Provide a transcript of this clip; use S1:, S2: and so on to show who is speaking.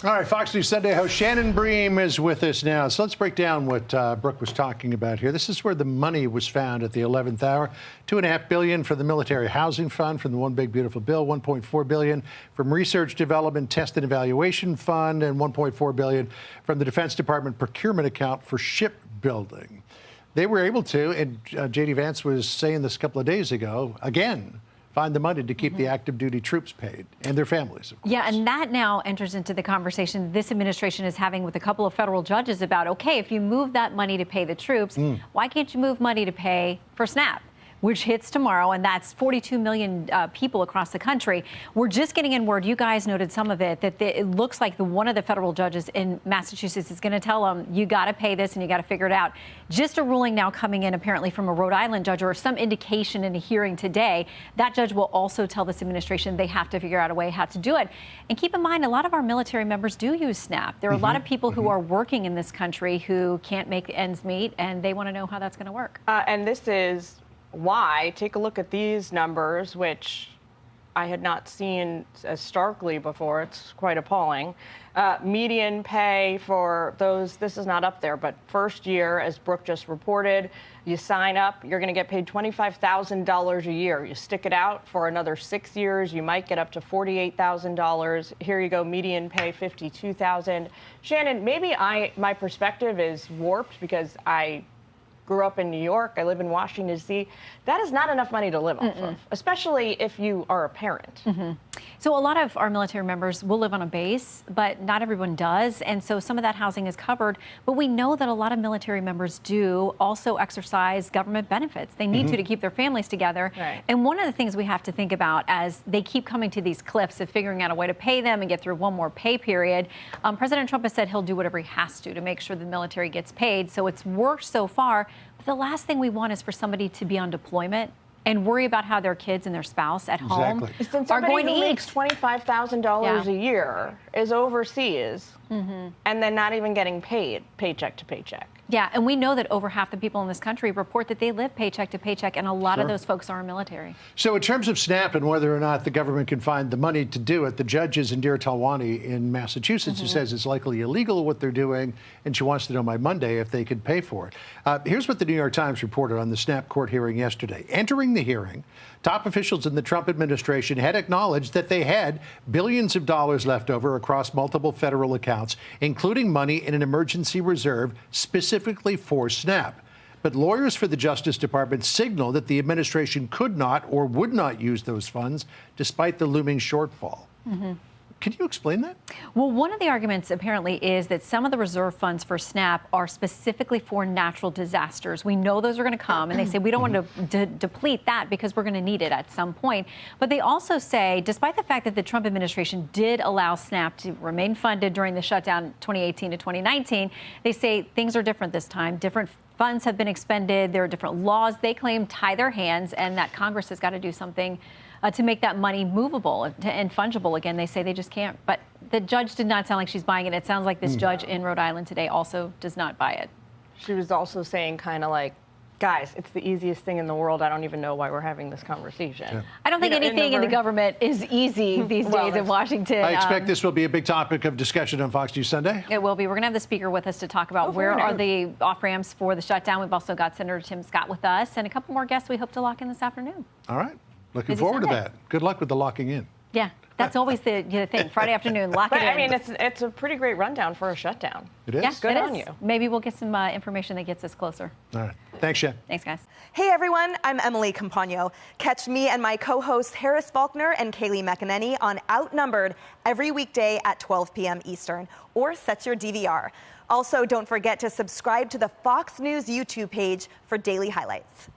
S1: All right, Fox News Sunday host Shannon Bream is with us now. So let's break down what Brooke was talking about here. This is where the money was found at the 11th hour. $2.5 billion for the Military Housing Fund from the One Big Beautiful Bill, $1.4 billion from Research Development Test and Evaluation Fund, and $1.4 billion from the Defense Department Procurement Account for Shipbuilding. They were able to, and J.D. Vance was saying this a couple of days ago, again, find the money to keep the active duty troops paid and their families, of course.
S2: Yeah, and that now enters into the conversation this administration is having with a couple of federal judges about, okay, if you move that money to pay the troops, why can't you move money to pay for SNAP, which hits tomorrow, and that's 42 million people across the country. We're just getting in word, you guys noted some of it, that it looks like one of the federal judges in Massachusetts is going to tell them, you got to pay this and you got to figure it out. Just a ruling now coming in apparently from a Rhode Island judge, or some indication in a hearing today. That judge will also tell this administration they have to figure out a way how to do it. And keep in mind, a lot of our military members do use SNAP. There are a lot of people who are working in this country who can't make ends meet, and they want to know how that's going to work.
S3: And this is why, take a look at these numbers, which I had not seen as starkly before. It's quite appalling. Median pay for those, this is not up there, but first year, as Brooke just reported, you sign up, you're going to get paid $25,000 a year. You stick it out for another 6 years, you might get up to $48,000. Here you go, median pay $52,000. Shannon, maybe my perspective is warped because I grew up in New York, I live in Washington, D.C. That is not enough money to live off of, especially if you are a parent.
S2: So a lot of our military members will live on a base, but not everyone does. And so some of that housing is covered. But we know that a lot of military members do also exercise government benefits. They need to keep their families together.
S3: Right.
S2: And one of the things we have to think about as they keep coming to these cliffs of figuring out a way to pay them and get through one more pay period, President Trump has said he'll do whatever he has to make sure the military gets paid. So it's worked so far. But the last thing we want is for somebody to be on deployment and worry about how their kids and their spouse at home are going to eat.
S3: Makes $25,000 a year is overseas and then not even getting paid paycheck to paycheck.
S2: Yeah, and we know that over half the people in this country report that they live paycheck to paycheck, and a lot of those folks are military.
S1: So in terms of SNAP and whether or not the government can find the money to do it, the judge is Indira Talwani in Massachusetts who says it's likely illegal what they're doing, and she wants to know by Monday if they could pay for it. Here's what the New York Times reported on the SNAP court hearing yesterday. Entering the hearing, top officials in the Trump administration had acknowledged that they had billions of dollars left over across multiple federal accounts, including money in an emergency reserve specifically for SNAP. But lawyers for the Justice Department signaled that the administration could not or would not use those funds despite the looming shortfall. Can you explain that?
S2: Well, one of the arguments apparently is that some of the reserve funds for SNAP are specifically for natural disasters. We know those are going to come, and they say we don't want to deplete that because we're going to need it at some point. But they also say, despite the fact that the Trump administration did allow SNAP to remain funded during the shutdown 2018 to 2019, they say things are different this time. Different funds have been expended. There are different laws they claim tie their hands, and that Congress has got to do something to make that money movable and fungible again. They say they just can't. But the judge did not sound like she's buying it. It sounds like this judge in Rhode Island today also does not buy it.
S3: She was also saying kind of like, guys, it's the easiest thing in the world. I don't even know why we're having this conversation.
S2: I don't think anything in the government is easy these days in Washington.
S1: I expect this will be a big topic of discussion on Fox News Sunday.
S2: It will be. We're going to have the speaker with us to talk about where are the off-ramps for the shutdown. We've also got Senator Tim Scott with us and a couple more guests we hope to lock in this afternoon.
S1: All right. Looking forward to that. Good luck with the locking in.
S2: Yeah, that's always the thing. Friday afternoon, lock it in.
S3: I mean, it's a pretty great rundown for a shutdown.
S1: It is?
S2: Yeah,
S3: good on you.
S2: Maybe we'll get some information that gets us closer.
S1: All right. Thanks, Shen.
S2: Thanks, guys.
S4: Hey, everyone. I'm Emily Campagno. Catch me and my co-hosts Harris Faulkner and Kaylee McEnany on Outnumbered every weekday at 12 p.m. Eastern, or set your DVR. Also, don't forget to subscribe to the Fox News YouTube page for daily highlights.